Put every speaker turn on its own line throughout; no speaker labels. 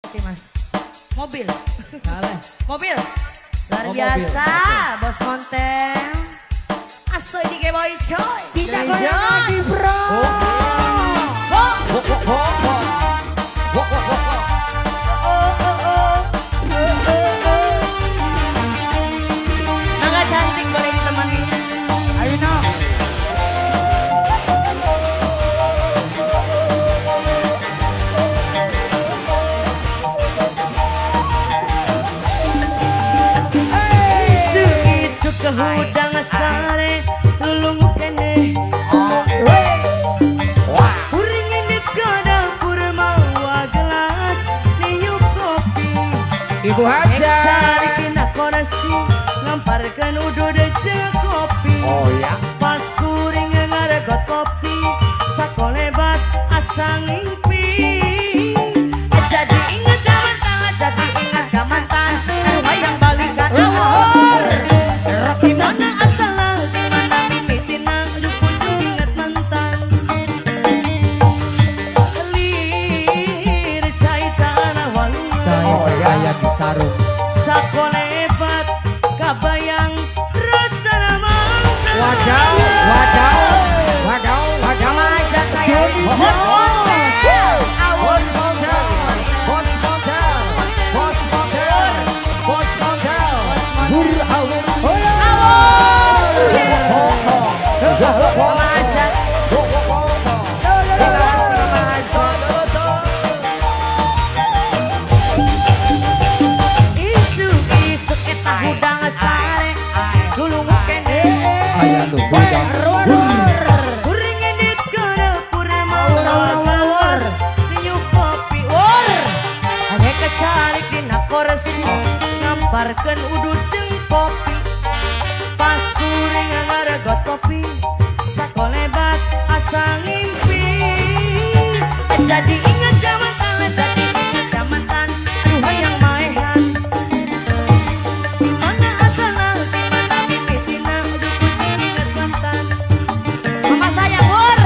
Oke mas. Mobil.
Salah.
Mobil. Luar biasa,
mobil.
Bos Monteng. Asoy di Boy Coy.
Kita goyang lagi bro.
Naga cantik boleh ditemani.
Ayo nak.
Isu-isu ke hudang sare lulung kene. Uringin di dapur mawa gelas niup kopi.
Ibu Haja.
Cari kena korasi ngamparkan udah dece kopi.
Oh ya.
Pas kuring ngaregot kopi sakolebat asa ngimpi. Jadi ingat gamantan, jadi ingat gamantan. Hayang balikan awor. Dimana asalnya, dimana mimitina, kunjung ingat mantan. Lir cai sana walungan.
Oh ya ya di sarung.
Sakolebat kabayang rasa mantan.
Wadaw, wadaw, wadaw, wadaw.
Majak saya
Bos
Monteng.
Bos Monteng, Bos Monteng, Bos Monteng, Bos Monteng. Hur awur.
Majak. Isu-isu eta hudang sare dulu kene.
Ayah lu budang.
Kuring edit ke dapur mawa gelas niup kopi. Wor ane kecalik dina koresi ngamparkeun udut jeung kopi. Pas kuring ngaregot kopi sakolebat asa ngimpi. Jadi ingat gamantan, jadi ingat gamantan. Aduh hayang maehan. Dimana asalna, dimana mimitina, aduh kucing ingat mantan. Mama saya Wor,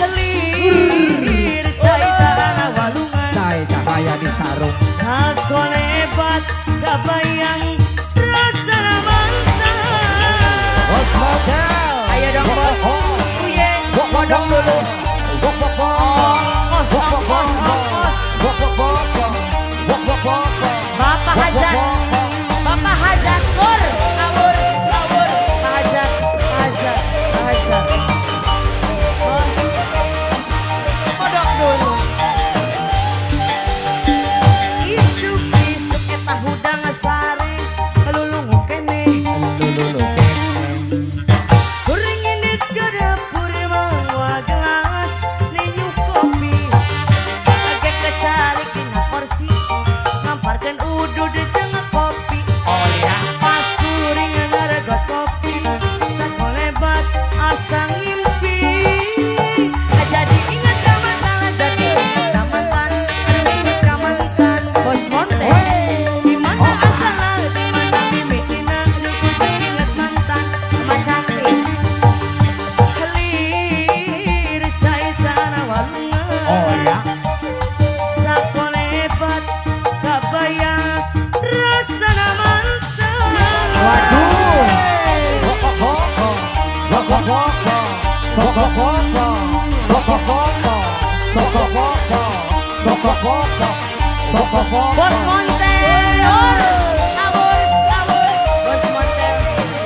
kelir cai sana walungan.
Cai cahaya di sarung.
Sakolebat kabayang rasa mantan.
Bos Monteng.
Ayo dong bos, uye.
Wadang dulu.
Bapak Hajat, Bapak Hajat Wor, awur, awur, Hajat, Hajat, Hajat. Bos, kodok dulu. Isu-isu eta hudang sare lulungu kene. Kuring ini ke dapur mawa gelas niup kopi. Agak kecalik dina porsi ngamparkeun udud jeung kopi. Oh ya. Pas kuring ngaregot kopi sakolebat asa ngimpi. Jadi ingat gamantan, jadi ingat gamantan. Aduh ingat gamantan. Bos Monteng. Dimana asalna, dimana mimitina, aduh kudu ingat mantan. Mama cantik. Kelir cai sana walungan.
Oh ya.
Sakolebat kabayang rasana mantan.
Waduh.
Bos Monteng. Awur, awur. Bos Monteng.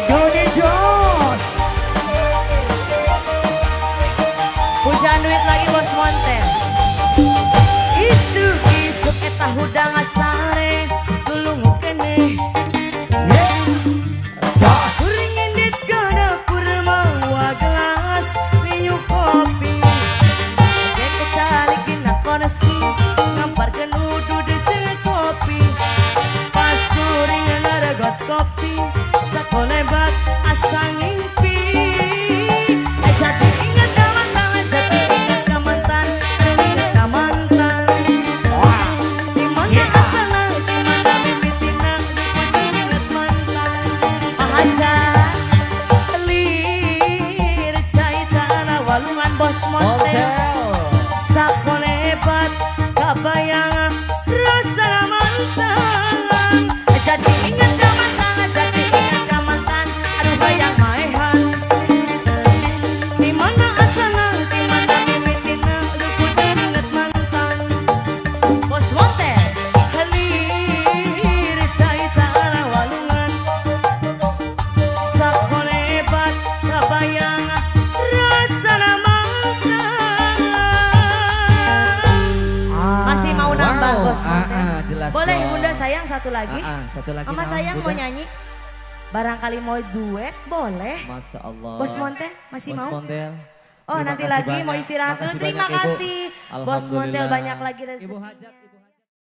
Doni Jos.
Hujan duit lagi Bos Monteng. Isu-isu eta hudang sare lulungu kene. Kuring edit ke dapur mawa gelas niup kopi. Oke kecalik dina konesi ngamparkeun udud jeung kopi. Pas kuring ngaregot kopi sakolebat asa ngimpi. Jadi ingat gamantan, jadi ingat gamantan. Aduh ingat gamantan. Dimana asalna, dimana
Gas
Boleh
dong.
Bunda sayang satu lagi?
Satu lagi.
Mama
naon,
sayang mau
Bunda?
nyanyi? Barangkali mau duet boleh.
Masya Allah.
Bos Montel masih
Bos
mau?
Montel.
Oh
Terima
nanti
kasih
lagi mau
banyak.
istirahat dulu.
Makasih
Terima
banyak, Ibu.
kasih. Bos Montel
Alhamdulillah.
banyak lagi rezeki.
Ibu hajat.